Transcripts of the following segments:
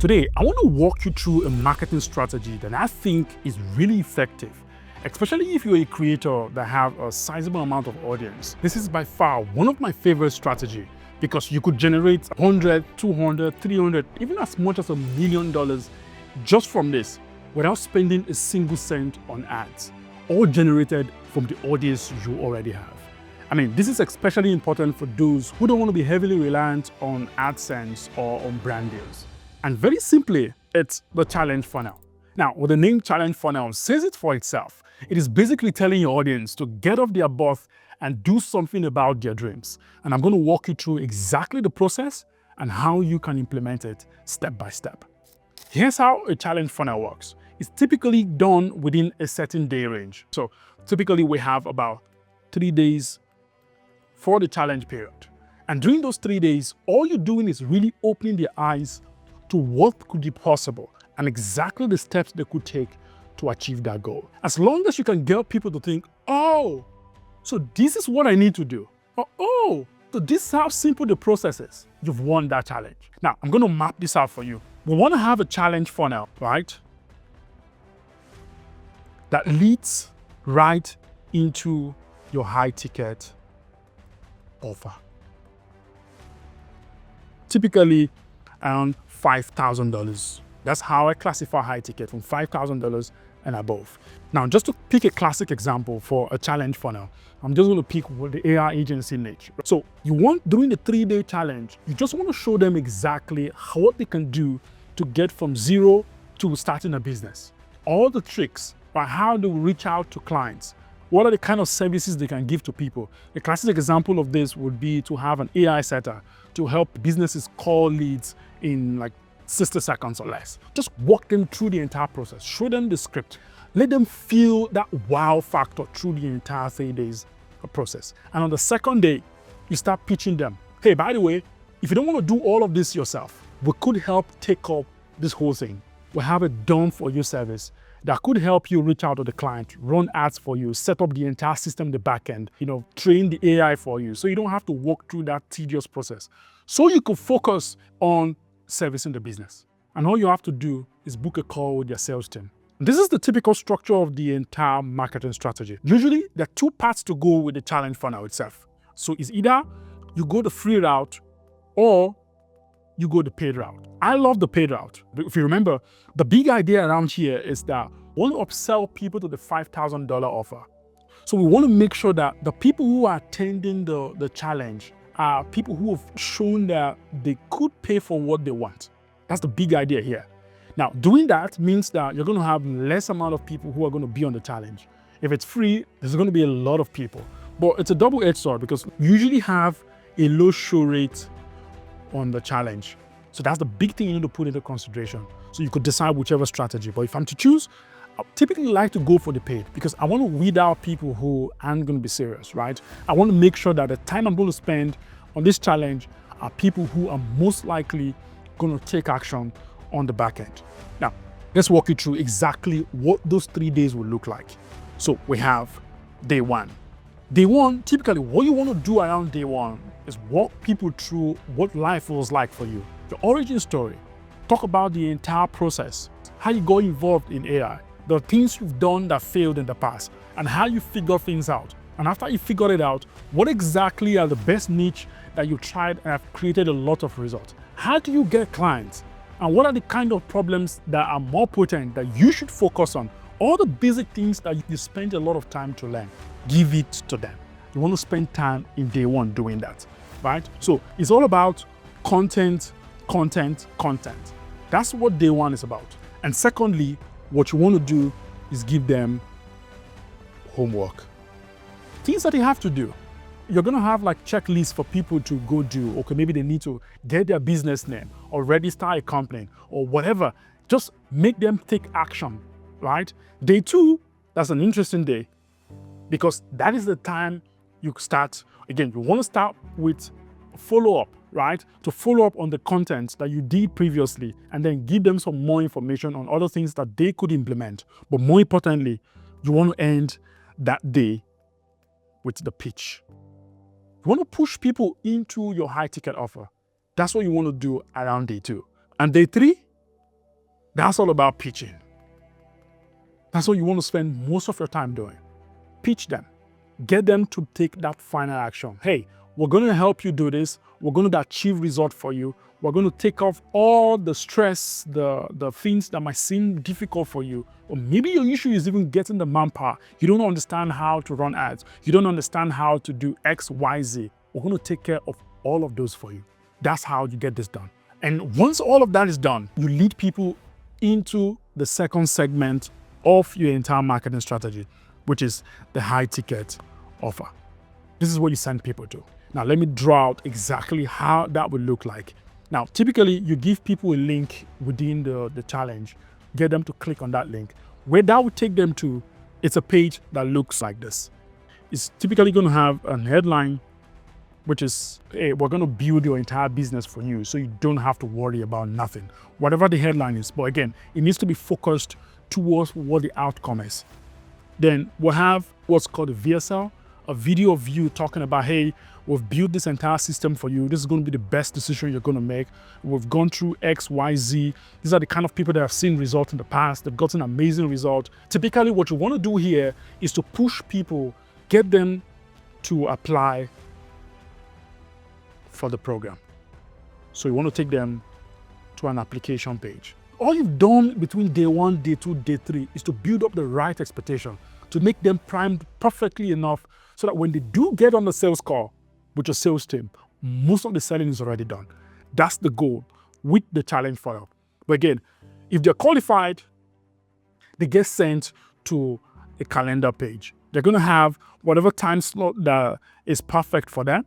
Today, I want to walk you through a marketing strategy that I think is really effective, especially if you're a creator that have a sizable amount of audience. This is by far one of my favorite strategies because you could generate 100, 200, 300, even as much as $1 million just from this without spending a single cent on ads, all generated from the audience you already have. I mean, this is especially important for those who don't want to be heavily reliant on AdSense or on brand deals. And very simply, it's the challenge funnel. Now, with the name challenge funnel says it for itself. It is basically telling your audience to get off their butt and do something about their dreams. And I'm going to walk you through exactly the process and how you can implement it step by step. Here's how a challenge funnel works. It's typically done within a certain day range. So typically we have about 3 days for the challenge period. And during those 3 days, all you're doing is really opening their eyes to what could be possible and exactly the steps they could take to achieve that goal. As long as you can get people to think, oh, so this is what I need to do. Or, oh, so this is how simple the process is. You've won that challenge. Now, I'm going to map this out for you. We want to have a challenge funnel, right? That leads right into your high ticket offer. Typically around $5,000. That's how I classify high ticket, from $5,000 and above. Now, just to pick a classic example for a challenge funnel, I'm just going to pick what the AI agency niche. So you want, during the 3-day challenge, you just want to show them exactly what they can do to get from zero to starting a business. All the tricks, right? How they will reach out to clients. What are the kind of services they can give to people? A classic example of this would be to have an AI setter to help businesses call leads in like 60 seconds or less. Just walk them through the entire process, show them the script, let them feel that wow factor through the entire 3 days process. And on the second day, you start pitching them. Hey, by the way, if you don't want to do all of this yourself, we could help take up this whole thing. We have a done for you service that could help you reach out to the client, run ads for you, set up the entire system in the back end, train the AI for you so you don't have to walk through that tedious process. So you can focus on servicing the business. And all you have to do is book a call with your sales team. This is the typical structure of the entire marketing strategy. Usually, there are 2 parts to go with the challenge funnel itself. So it's either you go the free route or you go the paid route. I love the paid route. If you remember, the big idea around here is that we want to upsell people to the $5,000 offer. So we want to make sure that the people who are attending the challenge are people who have shown that they could pay for what they want. That's the big idea here. Now, doing that means that you're going to have less amount of people who are going to be on the challenge. If it's free, there's going to be a lot of people. But it's a double-edged sword because you usually have a low show rate on the challenge. So that's the big thing you need to put into consideration. So you could decide whichever strategy. But if I'm to choose, I typically like to go for the paid because I want to weed out people who aren't going to be serious, right? I want to make sure that the time I'm going to spend on this challenge are people who are most likely going to take action on the back end. Now, let's walk you through exactly what those 3 days will look like. So we have day 1. Day 1, typically what you want to do around day 1 is walk people through what life was like for you. The origin story. Talk about the entire process, how you got involved in AI, the things you've done that failed in the past, and how you figure things out. And after you figured it out, what exactly are the best niche that you tried and have created a lot of results? How do you get clients? And what are the kind of problems that are more potent that you should focus on? All the basic things that you spend a lot of time to learn, give it to them. You want to spend time in day 1 doing that, right? So it's all about content, content, content. That's what day 1 is about. And secondly, what you want to do is give them homework. Things that they have to do. You're going to have like checklists for people to go do. Okay, maybe they need to get their business name or register a company or whatever. Just make them take action, right? Day 2, that's an interesting day because that is the time you start. Again, you want to start with follow-up, right? To follow up on the content that you did previously and then give them some more information on other things that they could implement. But more importantly, you want to end that day with the pitch. You want to push people into your high ticket offer. That's what you want to do around day 2. And day 3, That's all about pitching. That's what you want to spend most of your time doing. Pitch them. Get them to take that final action. Hey, we're going to help you do this. We're going to achieve result for you. We're going to take off all the stress, the things that might seem difficult for you. Or maybe your issue is even getting the manpower. You don't understand how to run ads. You don't understand how to do X, Y, Z. We're going to take care of all of those for you. That's how you get this done. And once all of that is done, you lead people into the second segment of your entire marketing strategy, which is the high ticket offer. This is what you send people to. Now, let me draw out exactly how that would look like. Now, typically, you give people a link within the challenge, get them to click on that link. Where that would take them to, it's a page that looks like this. It's typically going to have a headline, which is, hey, we're going to build your entire business for you, so you don't have to worry about nothing. Whatever the headline is, but again, it needs to be focused towards what the outcome is. Then we'll have what's called a VSL, a video of you talking about, hey, we've built this entire system for you. This is going to be the best decision you're going to make. We've gone through X, Y, Z. These are the kind of people that have seen results in the past. They've gotten amazing results. Typically, what you want to do here is to push people, get them to apply for the program. So you want to take them to an application page. All you've done between day 1, day 2, day 3 is to build up the right expectation, to make them primed perfectly enough so that when they do get on the sales call with your sales team, most of the selling is already done. That's the goal with the challenge funnel. But again, if they're qualified, they get sent to a calendar page. They're going to have whatever time slot that is perfect for them.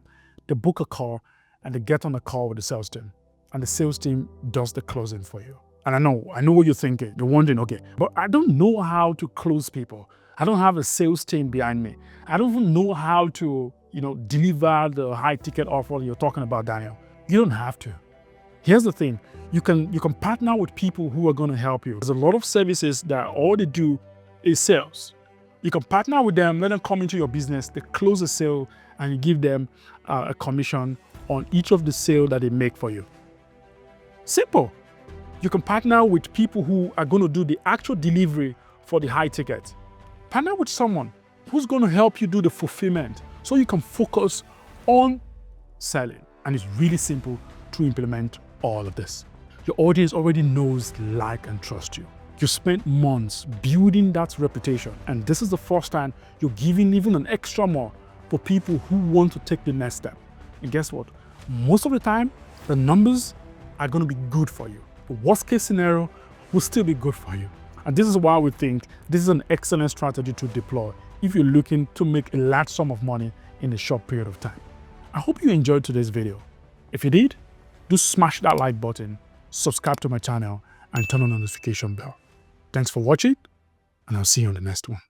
They book a call and they get on a call with the sales team. And the sales team does the closing for you. And I know what you're thinking. You're wondering, okay, but I don't know how to close people. I don't have a sales team behind me. I don't even know how to, deliver the high ticket offer you're talking about, Daniel. You don't have to. Here's the thing. You can partner with people who are going to help you. There's a lot of services that all they do is sales. You can partner with them, let them come into your business, they close a sale, and you give them a commission on each of the sale that they make for you. Simple. You can partner with people who are going to do the actual delivery for the high ticket. Partner with someone who's going to help you do the fulfillment so you can focus on selling. And it's really simple to implement all of this. Your audience already knows, like, and trust you. You spent months building that reputation, and this is the first time you're giving even an extra more for people who want to take the next step. And guess what? Most of the time, the numbers are going to be good for you. The worst case scenario will still be good for you. And this is why we think this is an excellent strategy to deploy if you're looking to make a large sum of money in a short period of time. I hope you enjoyed today's video. If you did, do smash that like button, subscribe to my channel, and turn on the notification bell. Thanks for watching, and I'll see you on the next one.